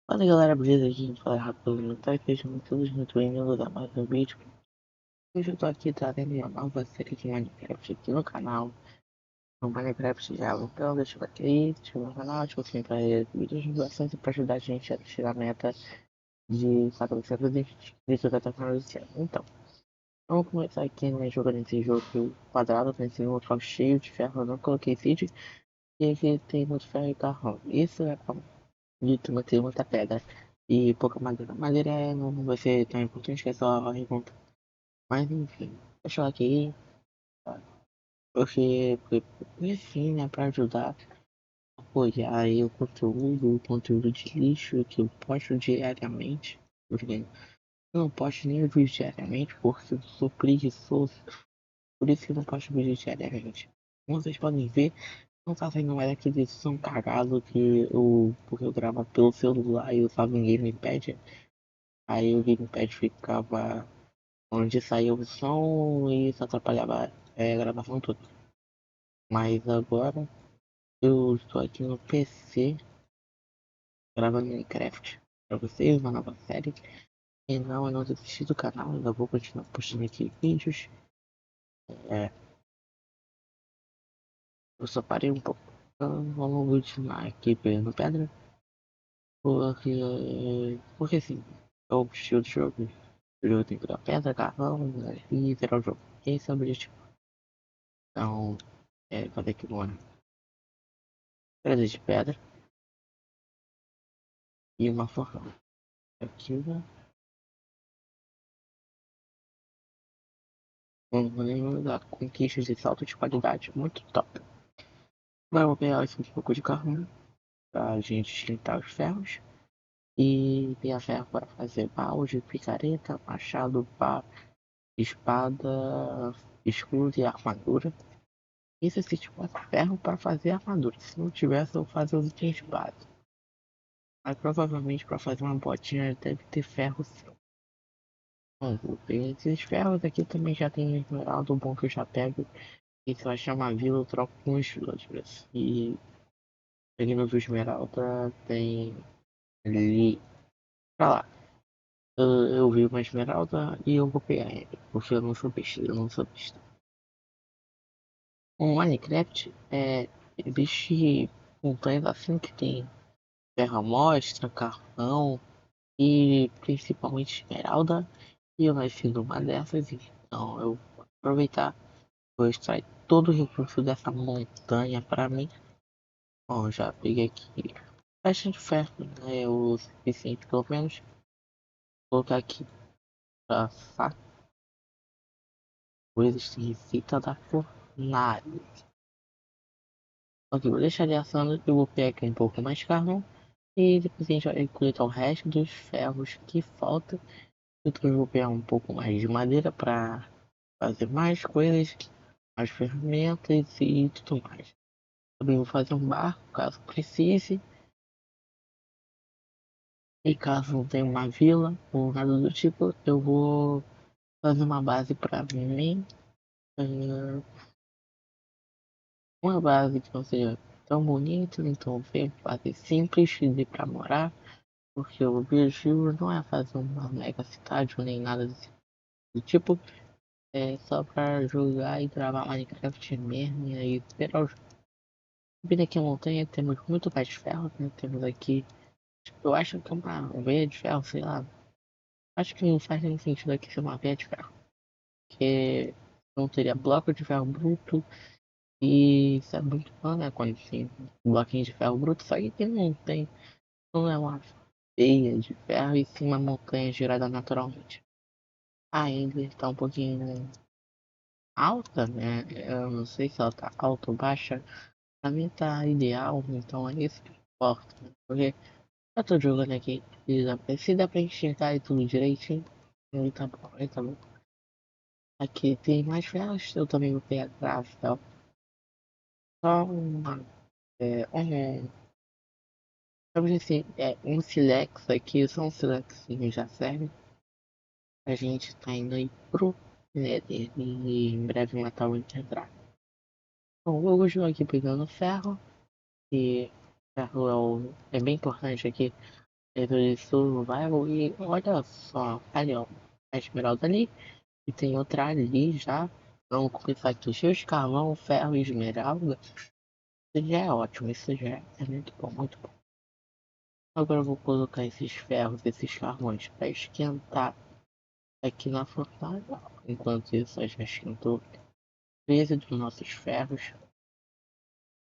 Fala galera, beleza? Aqui a gente fala rápido no tá? Sejam todos muito bem-vindos a mais um vídeo. Hoje eu tô aqui trazendo uma nova série de Minecraft aqui no canal. No Minecraft já, então deixa eu bater aí, deixa eu ver no canal, acho que para vídeos de bastante para ajudar a gente a tirar a meta de 400 inscritos até o final desse ano. Então, vamos começar aqui, né, jogando esse jogo que o quadrado tem esse local cheio de ferro, eu não coloquei seed, e aqui tem muito ferro e carvão. Isso é de tu manter muita pedra e pouca madeira. Madeira não vai ser tão importante que é só a pergunta. Mas enfim, deixa eu aqui, tá? Porque assim, né, pra ajudar a apoiar aí o conteúdo de lixo que eu posto diariamente. Porque eu não posto nem vídeo diariamente porque eu sou preguiçoso. Por isso que eu não posto vídeo diariamente. Como vocês podem ver, não tá saindo mais aquele som cagado porque eu gravo pelo celular e eu usava um gamepad. Aí o gamepad ficava onde saía o som e isso atrapalhava a gravação toda. Mas agora eu estou aqui no PC gravando Minecraft para vocês, uma nova série. E não, eu não desisti do canal, ainda vou continuar postando aqui vídeos. É, eu só parei um pouco. Então vamos continuar aqui pegando pedra. Porque assim, é o estilo de jogo. O jogo tem que dar pedra, carvão, né, e zerar o jogo. Esse é o objetivo. Então, fazer aqui uma pedra de pedra e uma forma. Aqui, né? Vamos da conquista de salto de qualidade. Muito top. Agora eu vou pegar aqui um pouco de carvão pra gente esquentar os ferros. E pegar ferro para fazer balde, picareta, machado, pá, espada, escudo e armadura. Isso se tivesse ferro para fazer armadura. Se não tivesse, eu fazer os itens básicos. Mas provavelmente para fazer uma botinha deve ter ferro sim. Bom, esses ferros aqui também já tem esmeralda, bom que eu já pego. E se eu achar uma vila, eu troco com os villagers. E peguei o esmeralda, tem ali pra lá. Eu vi uma esmeralda e eu vou pegar ele. Porque eu não sou besta, eu não sou besta. O Minecraft existe montanhas assim que tem ferro à mostra, carvão e principalmente esmeralda. E eu nasci numa dessas, então eu vou aproveitar. Vou extrair todo o recurso dessa montanha para mim. Bom, já peguei aqui bastante ferro, né? O suficiente pelo menos. Vou colocar aqui pra assar coisas de receita da fornalha. Ok, vou deixar ele assando. Eu vou pegar aqui um pouco mais carvão. E depois a gente vai coletar o resto dos ferros que falta. Depois eu vou pegar um pouco mais de madeira para fazer mais coisas, mais ferramentas e tudo mais. Também vou fazer um barco caso precise. E caso não tenha uma vila ou nada do tipo, eu vou fazer uma base para mim. eh, Uma base que não seja tão bonita, então bem base simples de para morar. Porque o objetivo não é fazer uma mega cidade ou nem nada do tipo. É só pra jogar e gravar Minecraft mesmo e aí esperar o jogo. Subindo aqui a montanha temos muito mais ferro, né? Temos aqui. Eu acho que é uma veia de ferro, sei lá. Acho que não faz nenhum sentido aqui ser uma veia de ferro. Porque não teria bloco de ferro bruto. E isso é muito bom, né? Quando tem bloquinho de ferro bruto, só que aqui não tem. Não é uma veia de ferro e sim uma montanha gerada naturalmente. Ainda está um pouquinho alta, né? Eu não sei se ela tá alta ou baixa. Pra mim tá ideal, então é isso que importa. Né? Porque eu tô jogando aqui e se dá pra enxergar e tudo direitinho, aí tá bom, aí tá bom. Aqui tem mais ferros, eu também vou pegar grave, tá? Só uma, vamos dizer assim, um silex aqui, só um silexinho já serve. A gente tá indo aí pro Nether e em breve matar o Enterprise. Bom, hoje eu aqui pegando ferro, e ferro é bem importante aqui Dentro disso vai e olha só, ali ó, a esmeralda ali e tem outra ali já. Vamos começar aqui, cheio de carvão, ferro e esmeralda. Isso já é ótimo, isso já é muito bom, muito bom. Agora eu vou colocar esses ferros, esses carvões para esquentar aqui na fornalha. Enquanto isso, a gente esquentou 13 dos nossos ferros.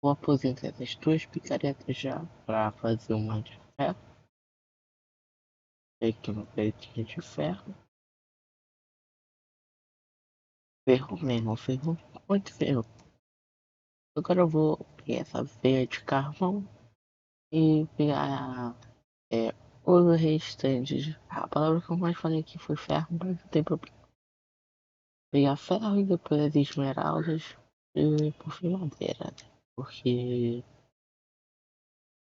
Vou aposentar essas duas picaretas já para fazer uma de ferro. Aqui uma peretinha de ferro. Ferro mesmo, ferro, muito ferro. Agora eu vou pegar essa veia de carvão e pegar os restantes. A palavra que eu mais falei aqui foi ferro, mas não tem problema. Pegar ferro e depois as esmeraldas e por fim madeira, né? Porque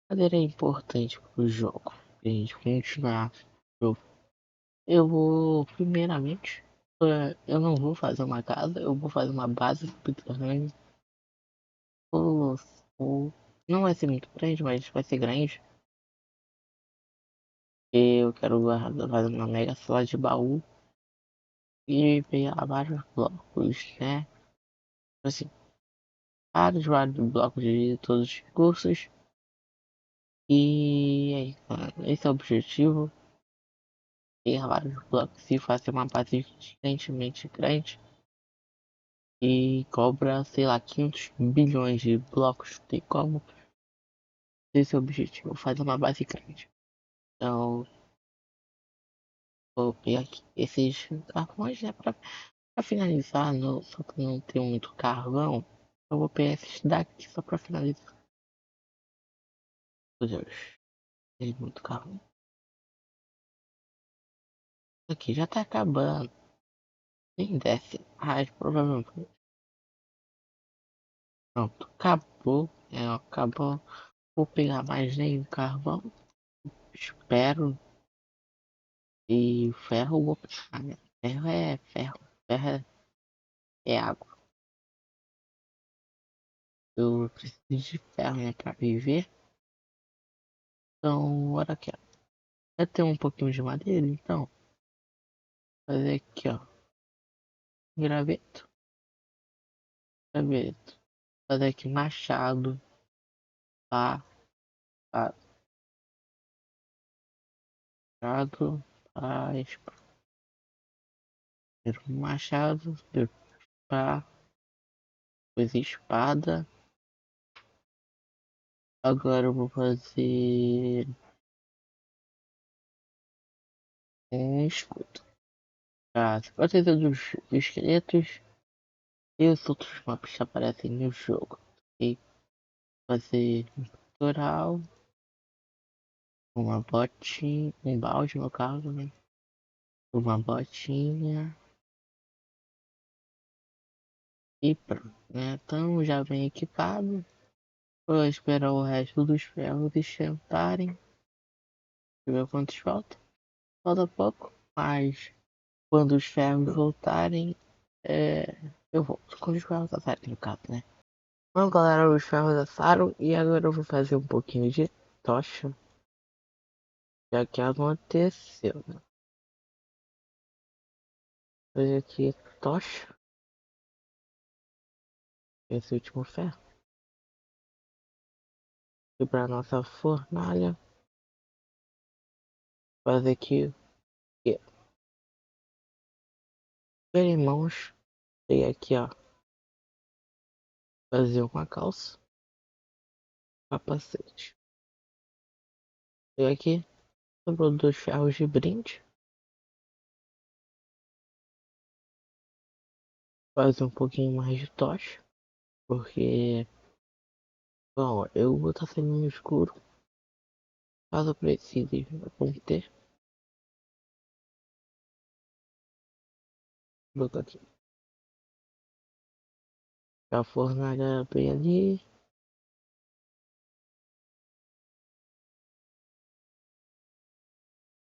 madeira é importante pro jogo. Pra gente continuar o jogo. Eu vou, primeiramente, eu não vou fazer uma casa, eu vou fazer uma base subterrânea. O, não vai ser muito grande, mas vai ser grande. Eu quero fazer uma mega sala de baú e pegar vários blocos, né? Assim, vários blocos de todos os cursos. E é isso, mano. Esse é o objetivo. Pegar vários blocos e fazer uma base suficientemente grande. E cobra, sei lá, 500 bilhões de blocos. Tem como. Esse é o objetivo, fazer uma base grande. Então, vou pegar aqui esses carvões, né? Pra finalizar, não, só que não tenho muito carvão. Eu vou pegar esses daqui só pra finalizar. Meu Deus, tem muito carvão. Aqui já tá acabando. Nem desce. Ah, provavelmente. Pronto, acabou. Acabou. Vou pegar mais nenhum carvão. Espero. E ferro eu vou pegar, né? Ferro é ferro. Ferro é água. Eu preciso de ferro, né, pra viver. Então, olha aqui, ó. Eu tenho um pouquinho de madeira, então. Fazer aqui, ó. Graveto. Graveto. Fazer aqui machado. Pá. Pá. Machado. Pá. Machado. Pá. Depois espada. Agora eu vou fazer um escudo. Pra se proteger dos esqueletos e os outros mobs que aparecem no jogo. E fazer um tutorial, uma botinha, um balde no caso, né? Uma botinha e pronto, né? Então já vem equipado. Vou esperar o resto dos ferros esquentarem. Deixa eu ver quantos falta. Falta pouco, mas quando os ferros voltarem, é, eu volto. Quando os ferros assarem, no caso, né? Bom, galera, os ferros assaram e agora eu vou fazer um pouquinho de tocha. Já que aconteceu, né? Fazer aqui tocha. Esse último ferro. E para nossa fornalha. Fazer aqui. Bem, irmãos. Peguei aqui, ó. Fazer uma calça. Capacete. Peguei aqui. Sobrou dois ferros de brinde. Fazer um pouquinho mais de tocha. Porque. Bom, eu vou estar saindo no escuro. Caso eu precise, vamos ter. Vou botar aqui. A fornalha bem ali.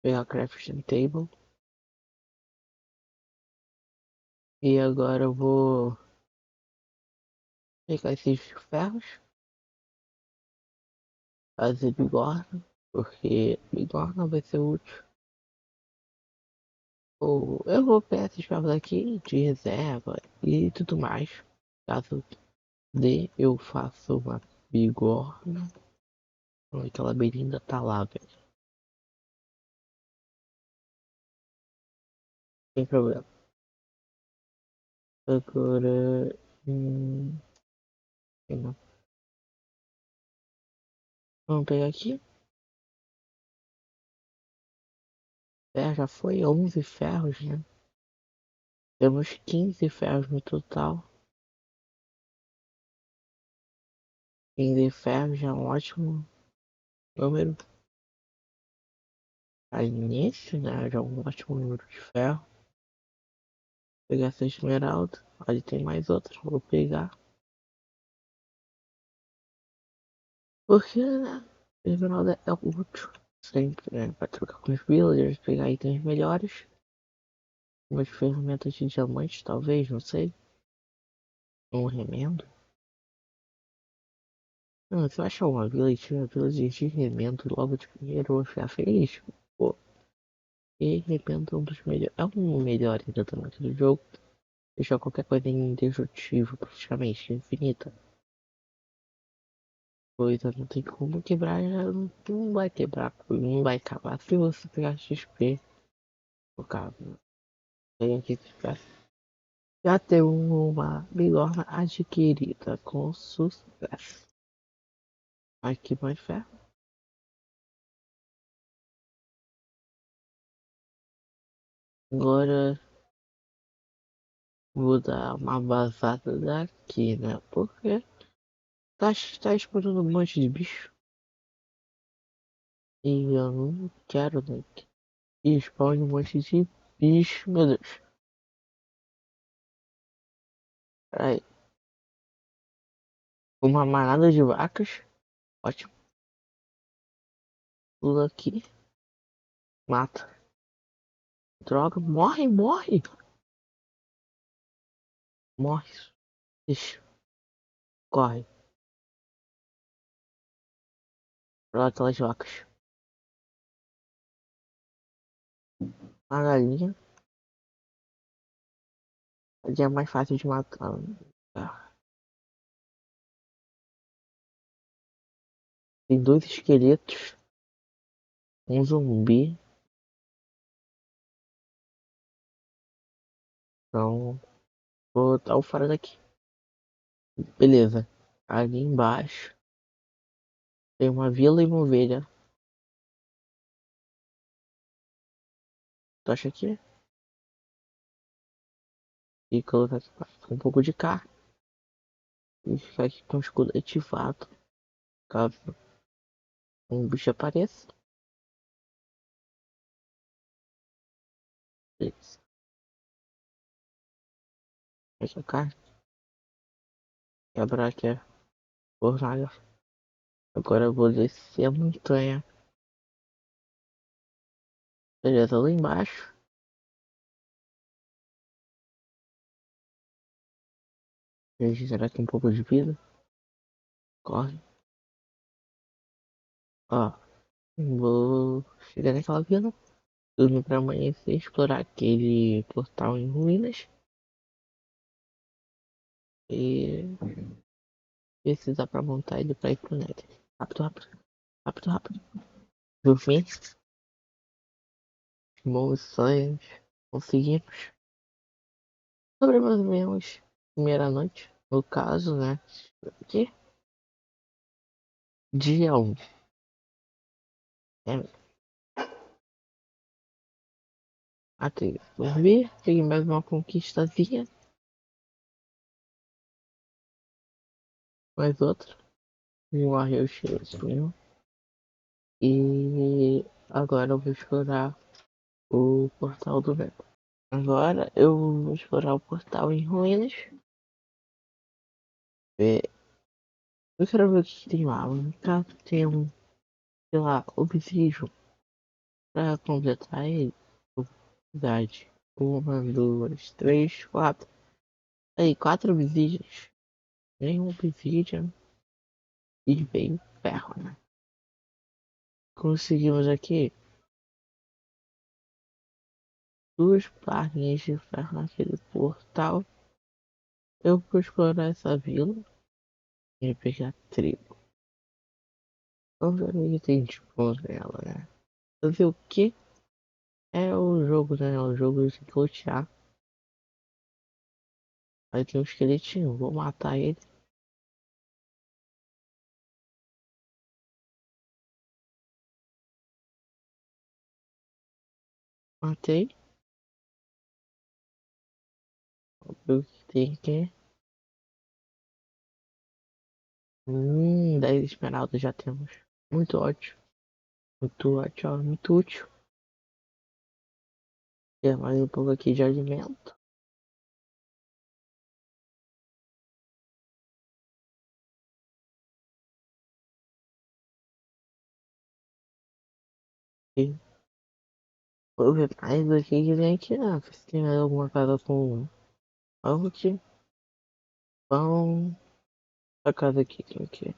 Pegar a crafting table. E agora eu vou pegar esses ferros. Fazer bigorna. Porque bigorna vai ser útil. Ou eu vou pegar esses ferros aqui de reserva e tudo mais. Caso dê, eu faço uma bigorna. Aquela beirinha tá lá, velho. Sem problema. Agora. Não. Vamos pegar aqui. É, já foi 11 ferros, né? Temos 15 ferros no total. 15 ferros já é um ótimo número. Aí nesse, né? Já é um ótimo número de ferro. Vou pegar essa esmeralda. Ali tem mais outra. Vou pegar. Porque, né? A esmeralda é útil. Sempre, né? Pra trocar com os villagers, pegar itens melhores. Umas ferramentas de diamante, talvez, não sei. Um remendo. Não, se eu achar uma village de remendo logo de primeiro, eu vou ficar feliz. Pô, e remendo é um dos melhores. É um melhor encantamento do jogo. Deixar qualquer coisa indestrutível, praticamente infinita. Coisa não tem como quebrar, já não vai quebrar, não vai acabar se você pegar XP. No caso, tem aqui que ficar. Já tem uma bigorna adquirida com sucesso. Aqui mais ferro. Agora vou dar uma vazada daqui, né? Porque tá explodindo um monte de bicho. E eu não quero, né? E spawn um monte de bicho, meu Deus. Peraí. Uma manada de vacas. Ótimo. Pula aqui. Mata. Droga. Morre, morre. Morre. Ixi. Corre. Pra aquelas vacas. A galinha. A galinha é mais fácil de matar. Ah, tem dois esqueletos. Um zumbi. Então, vou botar o fora daqui. Beleza. Ali embaixo tem uma vila e uma ovelha. Tu acha que? E colocar aqui um pouco de carne. E ficar aqui com o escudo ativado. Caso um bicho apareça. Beleza. Essa carne. Quebrar aqui a fornalha. Agora eu vou descer a montanha. Beleza, lá embaixo. Regenerar aqui um pouco de vida. Corre. Ó. Vou chegar naquela vila. Dormir pra amanhecer. Explorar aquele portal em ruínas. E precisar pra montar ele pra ir pro Nether. Rápido, rápido. Rápido, rápido. Dormir. Bons sonhos. Conseguimos. Sobre mais ou menos primeira noite. No caso, né? Que dia 1. É, até dormir. Peguei mais uma conquistazinha. Mais outra. Morreu o cheirinho. E agora eu vou explorar o portal do Venom. Agora eu vou explorar o portal em ruínas. É, eu quero ver o que tem lá. No caso, tem um, sei lá, obsidian pra completar ele. Verdade. Uma, duas, três, quatro. Aí, quatro obsidians. Nenhum obsidian. E veio ferro, né? Conseguimos aqui duas barrinhas de ferro naquele portal. Eu vou explorar essa vila e pegar trigo. Vamos ver o que tem de bom nela, né? Fazer o que? É o jogo, né? O jogo de lutear. Aí tem um esqueletinho, vou matar ele. Matei. Vamos ver o que tem aqui. 10 esmeraldas já temos. Muito ótimo. Muito ótimo, ó, muito útil. Tem mais um pouco aqui de alimento. E vou ver mais do que tem aqui. Ah, se tem mais alguma casa com algo. Pão. A casa aqui tem o quê?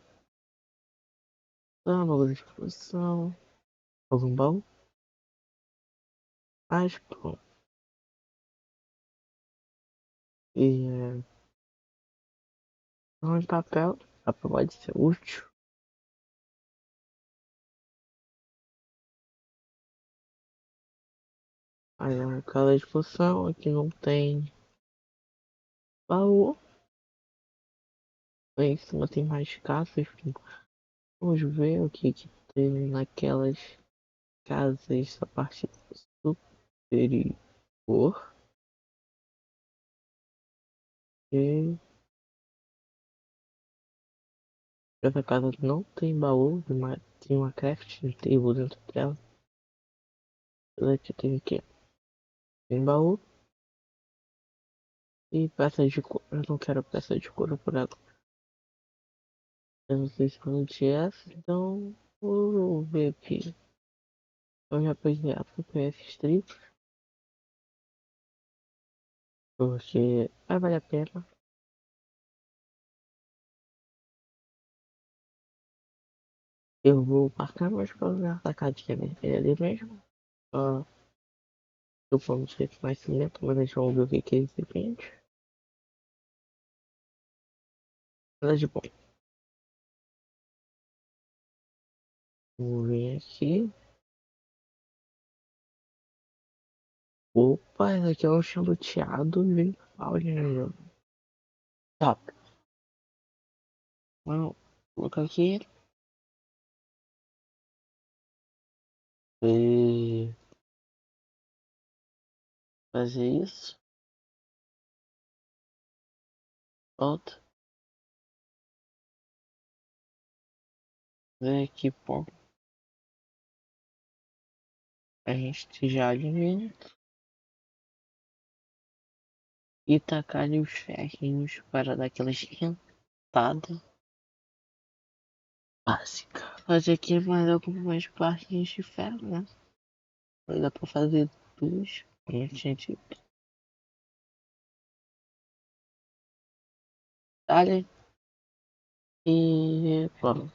Ah, bagulho de exposição. Algum baú? Mais pão. E pão de papel. Papel pode ser útil. Aí é uma casa de exposição. Aqui não tem baú. Aí em cima tem mais casas. Vamos ver o que tem naquelas casas da parte superior. E essa casa não tem baú, mas tem uma crafting table dentro dela. Aqui tem o quê? Tem baú e peça de couro. Eu não quero peça de couro por agora. Eu não sei se eu não tinha essa, então vou ver aqui. Eu já peguei a PPF Strip, porque vai valer a pena. Eu vou marcar mais pra ver a sacadinha vermelha ali mesmo. Ah, eu vou sei se mais cimento, mas deixa eu ver o que que é esse pente. Nada de bom. Vou vir aqui. Opa, esse aqui é um chão luteado e vem pau de jogo. Top. Vamos colocar aqui. E fazer isso. Volta. Vem aqui, pô. A gente já alinha. E tacar ali os ferrinhos para dar aquela esquentada básica. Fazer aqui mais algumas barrinhas de ferro, né? Vai dar pra fazer duas. Como eu tinha dito. Dale. E, bom,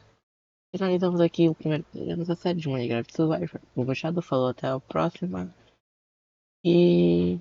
finalizamos aqui o primeiro programa da série de Minecraft Survival. O Machado falou até a próxima. E